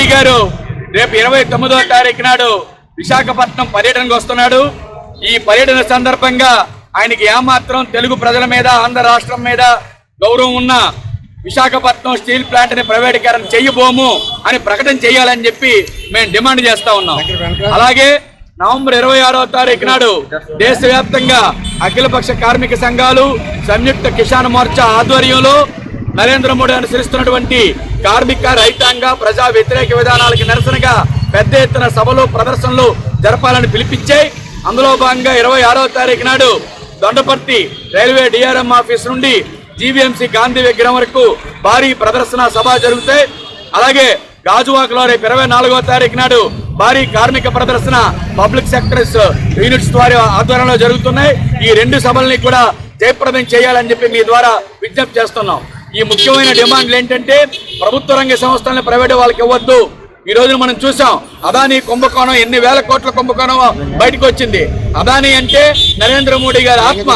మోడీ గారు రేపు 29వ తారీఖు నాడు విశాఖపట్నం పర్యటనకు వస్తున్నాడు. ఈ పర్యటన సందర్భంగా ఆయనకి ఏమాత్రం తెలుగు ప్రజల మీద, ఆంధ్ర రాష్ట్రం మీద గౌరవం ఉన్న విశాఖపట్నం స్టీల్ ప్లాంట్ ని ప్రైవేటీకరణ చెయ్యబోము అని ప్రకటన చేయాలని చెప్పి మేము డిమాండ్ చేస్తా ఉన్నాం. అలాగే నవంబర్ 26వ తారీఖు నాడు దేశవ్యాప్తంగా అఖిలపక్ష కార్మిక సంఘాలు, సంయుక్త కిసాన్ మోర్చా ఆధ్వర్యంలో నరేంద్ర మోడీ అనుసరిస్తున్నటువంటి కార్మిక, రైతాంగ, ప్రజా వ్యతిరేక విధానాలకు నిరసనగా పెద్ద ఎత్తున సభలు, ప్రదర్శనలు జరపాలని పిలిపించాయి. అందులో భాగంగా 26వ తారీఖు నాడు దొండపర్తి రైల్వే డిఆర్ఎం ఆఫీస్ నుండి జీవీఎంసీ గాంధీ విగ్రహం వరకు భారీ ప్రదర్శన సభ జరుగుతాయి. అలాగే గాజువాకలో రేపు 24వ తారీఖు నాడు భారీ కార్మిక ప్రదర్శన పబ్లిక్ సెక్టర్స్ యూనిట్స్ ద్వారా ఆధ్వర్యంలో జరుగుతున్నాయి. ఈ 2 సభల్ని కూడా జయప్రదం చేయాలని చెప్పి మీ ద్వారా విజ్ఞప్తి చేస్తున్నాం. ఈ ముఖ్యమైన డిమాండ్లు ఏంటంటే ప్రభుత్వ రంగ సంస్థలను ప్రైవేట్ వాళ్ళకి ఇవ్వద్దు. ఈ రోజున మనం చూసాం అదానీ కుంభకోణం, ఎన్ని వేల కోట్ల కుంభకోణం బయటకు వచ్చింది. అదానీ అంటే నరేంద్ర మోడీ గారి ఆత్మ.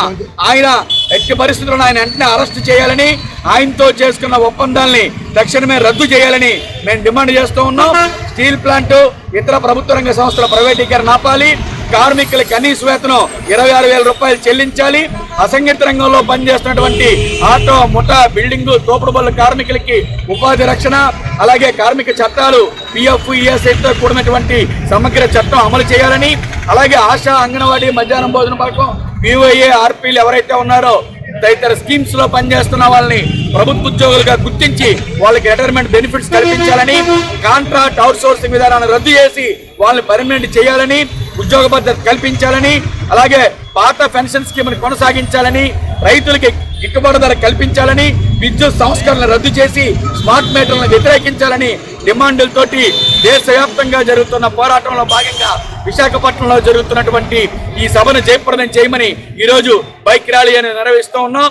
ఆయన ఎట్టి పరిస్థితుల్లో ఆయన వెంటనే అరెస్ట్ చేయాలని, ఆయనతో చేసుకున్న ఒప్పందాలని తక్షణమే రద్దు చేయాలని మేము డిమాండ్ చేస్తూ ఉన్నాం. స్టీల్ ప్లాంట్, ఇతర ప్రభుత్వ రంగ సంస్థల ప్రైవేటీకరణ ఆపాలి. కార్మికుల కనీస వేతనం 26,000 రూపాయలు చెల్లించాలి. అసంఘటిత రంగంలో పనిచేస్తున్నటువంటి ఆటో, ముఠా, బిల్డింగు, తోపుడు బళ్ళ కార్మికులకి ఉపాధి రక్షణ, అలాగే కార్మిక చట్టాలు పిఎఫ్, ఈఎస్ఐతో కూడినటువంటి సమగ్ర చట్టం అమలు చేయాలని, అలాగే ఆశా, అంగన్వాడీ, మధ్యాహ్నం భోజన పథకం, పిఓఏ, ఆర్పీలు ఎవరైతే ఉన్నారో తదితర స్కీమ్స్ లో పనిచేస్తున్న వాళ్ళని ప్రభుత్వ ఉద్యోగులుగా గుర్తించి వాళ్ళకి రిటైర్మెంట్ బెనిఫిట్స్ కల్పించాలని, కాంట్రాక్ట్ అవుట్ సోర్సింగ్ విధానాన్ని రద్దు చేసి వాళ్ళని పర్మనెంట్ చేయాలని, ఉద్యోగ భద్రత కల్పించాలని, అలాగే పాత పెన్షన్ స్కీమ్ని కొనసాగించాలని, రైతులకి గిట్టుబాటు ధర కల్పించాలని, విద్యుత్ సంస్కరణలు రద్దు చేసి స్మార్ట్ మీటర్లను వ్యతిరేకించాలని డిమాండ్లతోటి దేశవ్యాప్తంగా జరుగుతున్న పోరాటంలో భాగంగా విశాఖపట్నంలో జరుగుతున్నటువంటి ఈ సభను జయప్రదం చేయమని ఈరోజు బైక్ ర్యాలీ అని నిర్వహిస్తూ ఉన్నాం.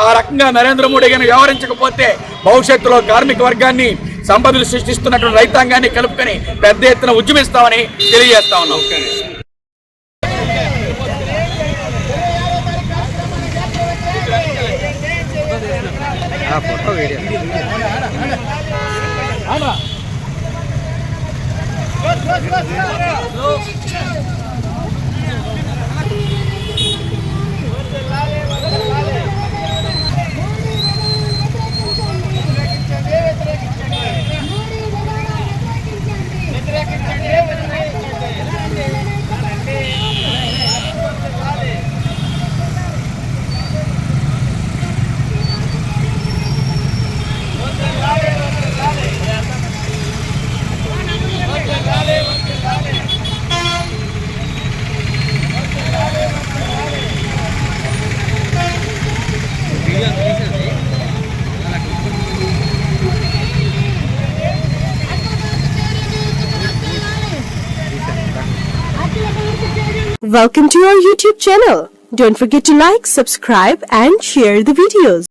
ఆ రకంగా నరేంద్ర మోడీ గారిని వ్యవహరించకపోతే భవిష్యత్తులో కార్మిక వర్గాన్ని, సంపదలు సృష్టిస్తున్నటువంటి రైతాంగాన్ని కలుపుకొని పెద్ద ఎత్తున ఉద్యమిస్తామని తెలియజేస్తా ఉన్నాం. Photo video Welcome to our YouTube channel. Don't forget to like, subscribe and share the videos.